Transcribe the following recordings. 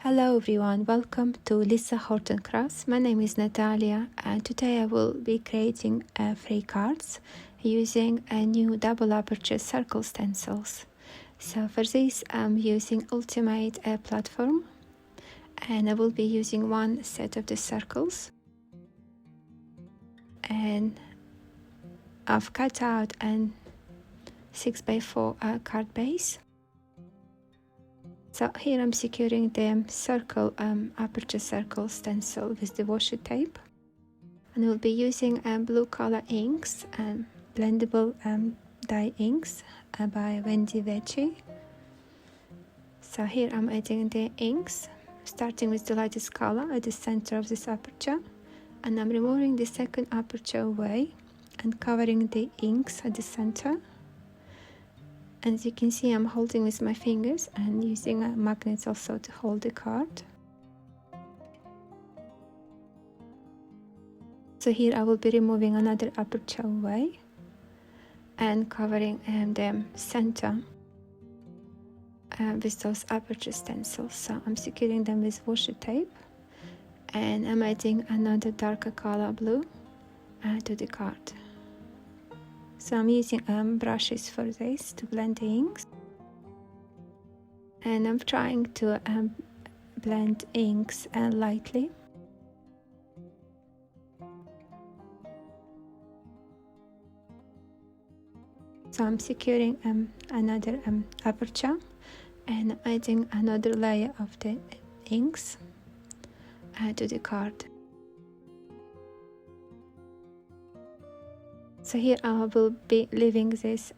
Hello everyone, welcome to Lisa HORTON Crafts. My name is Natalia and today I will be creating free cards using a new Double Aperture Circle Stencils. So for this I'm using Ultimate platform and I will be using one set of the circles, and I've cut out an 6x4 card base. So here I'm securing the circle aperture circle stencil with the washi tape, and we'll be using blue color inks and blendable dye inks by Wendy Veggie. So here I'm adding the inks, starting with the lightest color at the center of this aperture, and I'm removing the second aperture away and covering the inks at the center. And as you can see, I'm holding with my fingers and using magnets also to hold the card. So here I will be removing another aperture away and covering the center with those aperture stencils. So I'm securing them with washi tape, and I'm adding another darker color blue to the card. So I'm using brushes for this to blend the inks, and I'm trying to blend inks lightly. So I'm securing another aperture and adding another layer of the inks to the card. So here I will be leaving this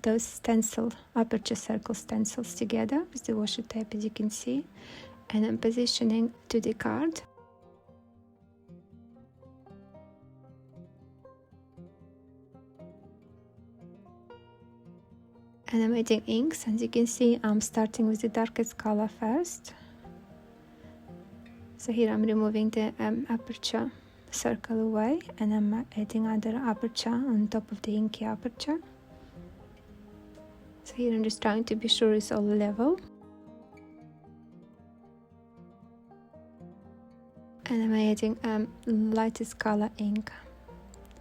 those stencil aperture circle stencils together with the washi tape, as you can see, and I'm positioning to the card. And I'm adding inks, as you can see I'm starting with the darkest color first. So here I'm removing the aperture circle away, and I'm adding other aperture on top of the inky aperture. So here I'm just trying to be sure it's all level, and I'm adding lightest color ink.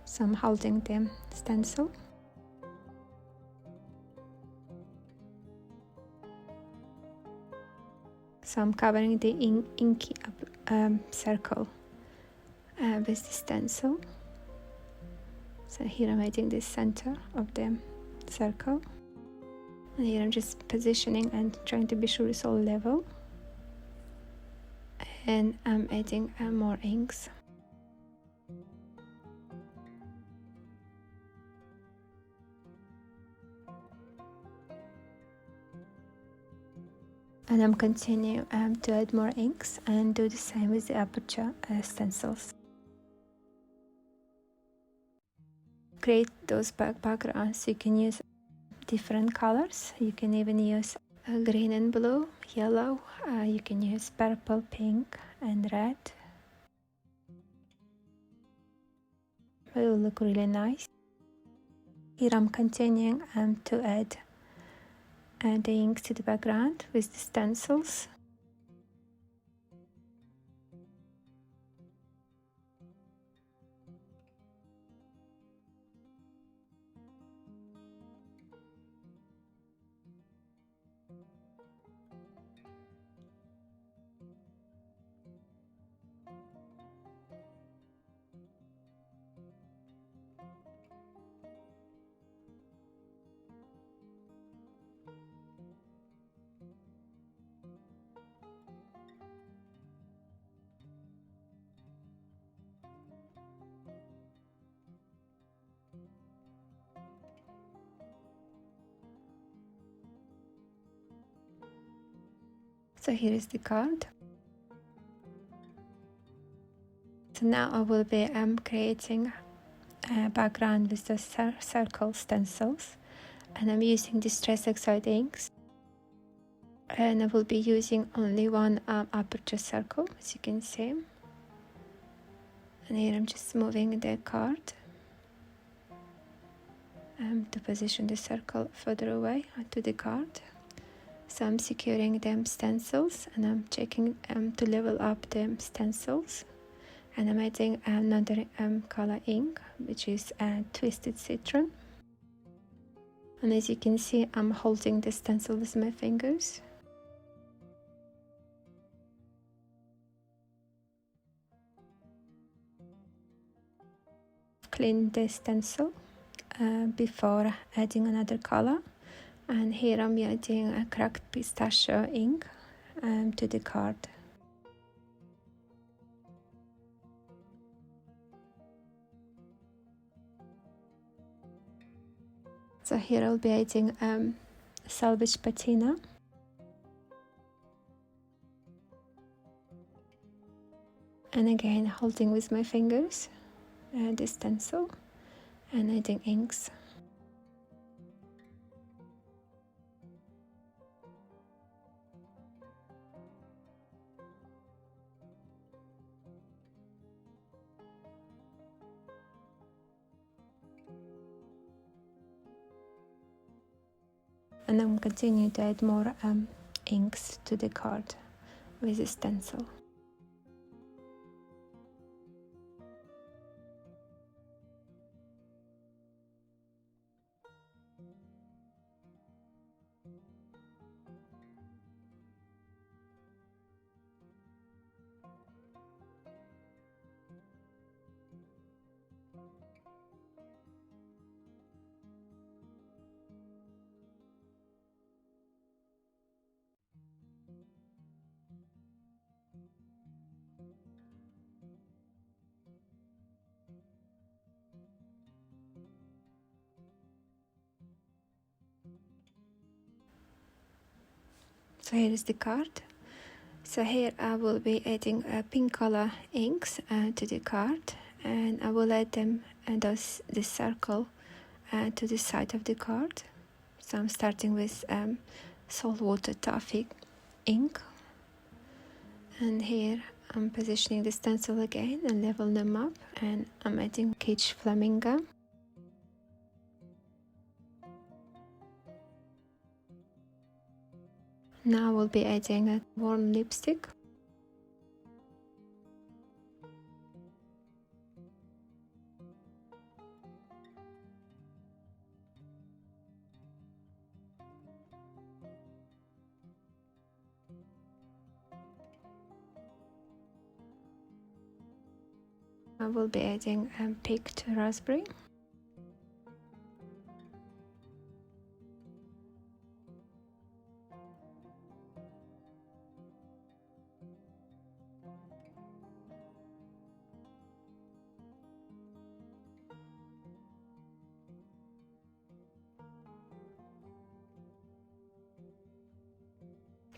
So I'm holding the stencil. So I'm covering the inky circle with the stencil. So here I'm adding the center of the circle, and here I'm just positioning and trying to be sure it's all level, and I'm adding more inks. And I'm continuing to add more inks and do the same with the aperture stencils. Create those backgrounds. You can use different colors. You can even use green and blue, yellow. You can use purple, pink and red. It will look really nice. Here I'm continuing to add the inks to the background with the stencils. So here is the card. So now I will be creating a background with the circle stencils, and I'm using Distress Exotic inks, and I will be using only one aperture circle, as you can see. And here I'm just moving the card to position the circle further away to the card. So I'm securing them stencils, and I'm checking to level up the stencils. And I'm adding another color ink, which is Twisted Citron. And as you can see, I'm holding the stencil with my fingers. Clean the stencil before adding another color. And here I'm adding a cracked pistachio ink to the card. So here I'll be adding salvage patina. And again holding with my fingers the stencil and adding inks. And I'm continuing to add more inks to the card with the stencil. So here is the card. So here I will be adding pink color inks to the card, and I will add them and this circle to the side of the card. So I'm starting with saltwater toffee ink, and here I'm positioning the stencil again and level them up, and I'm adding peach flamingo. Now we'll be adding a warm lipstick. I will be adding picked raspberry.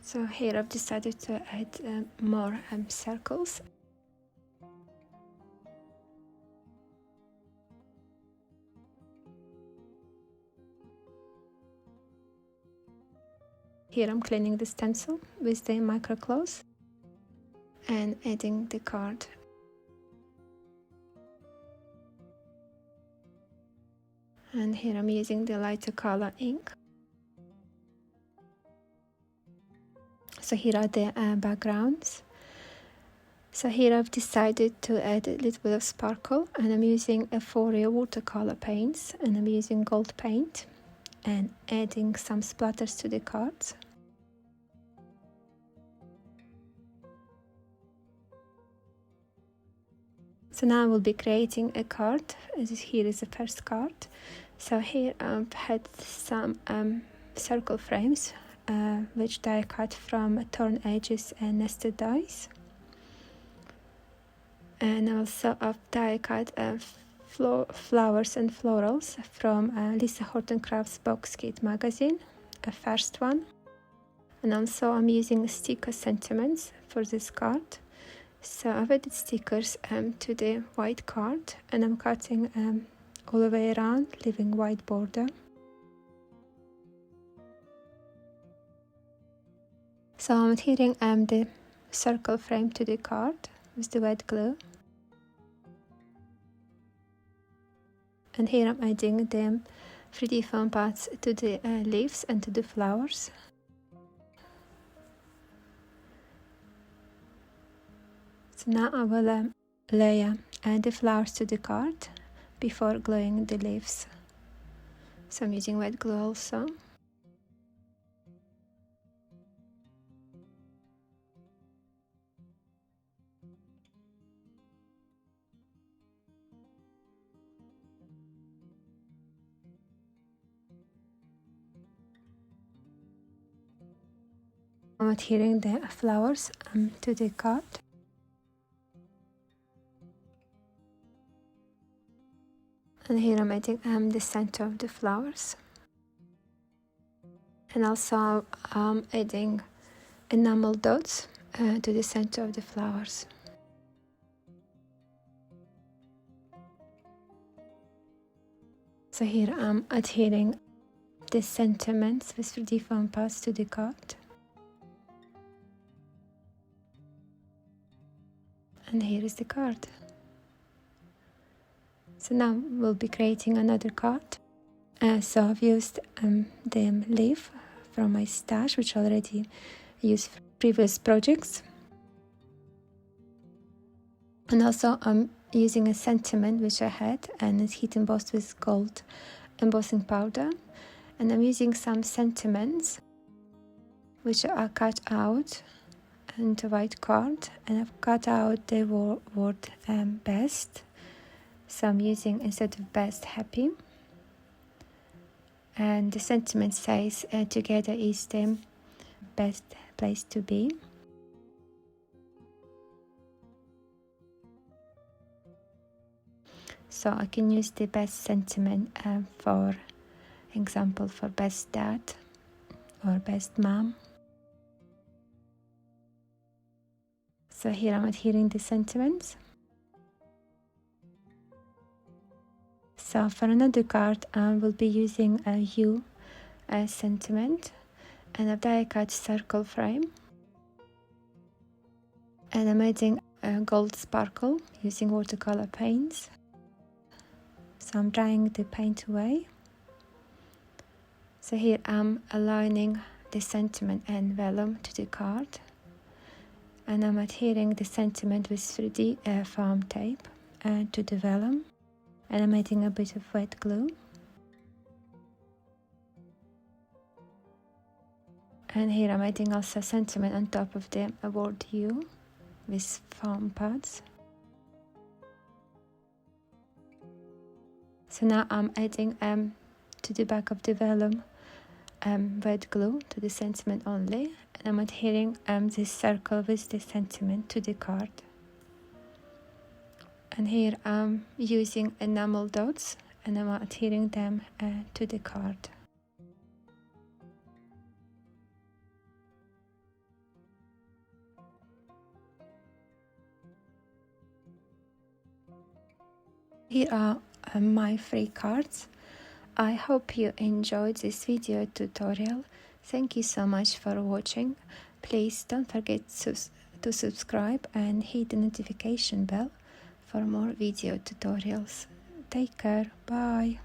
So here I've decided to add more circles. Here I'm cleaning the stencil with the micro cloth and adding the card. And here I'm using the lighter color ink. So here are the backgrounds. So here I've decided to add a little bit of sparkle, and I'm using EUPHORIA watercolor paints, and I'm using gold paint and adding some splatters to the cards. So now I will be creating a card. Here is the first card. So here I've had some circle frames which die cut from torn edges and nested dies. And also I've die cut flowers and florals from Lisa Horton Crafts Box Kit magazine, the first one. And also I'm using sticker sentiments for this card. So I've added stickers to the white card, and I'm cutting all the way around, leaving white border. So I'm adhering the circle frame to the card with the wet glue. And here I'm adding the 3D foam pads to the leaves and to the flowers. So now I will layer the flowers to the card before gluing the leaves. So I'm using wet glue also. I'm adhering the flowers to the card. And here I'm adding the center of the flowers. And also adding enamel dots to the center of the flowers. So here I'm adhering the sentiments with 3D foam pads to the card. And here is the card. So now we'll be creating another card. So I've used the leaf from my stash, which I already used for previous projects. And also I'm using a sentiment which I had, and it's heat embossed with gold embossing powder. And I'm using some sentiments which are cut out into white card, and I've cut out the word best. So I'm using, instead of best, happy. And the sentiment says together is the best place to be. So I can use the best sentiment for example for best dad or best mom. So here I'm adhering the sentiments. So for another card I will be using a U sentiment, and I've die cut circle frame, and I'm adding a gold sparkle using watercolor paints. So I'm drying the paint away. So here I'm aligning the sentiment and vellum to the card, and I'm adhering the sentiment with 3D foam tape to the vellum, and I'm adding a bit of wet glue. And here I'm adding also sentiment on top of the word U with foam pads. So now I'm adding to the back of the vellum wet glue to the sentiment only, and I'm adhering this circle with the sentiment to the card. And here I'm using enamel dots, and I'm adhering them to the card. Here are my 3 cards. I hope you enjoyed this video tutorial. Thank you so much for watching. Please don't forget to subscribe and hit the notification bell for more video tutorials. Take care. Bye.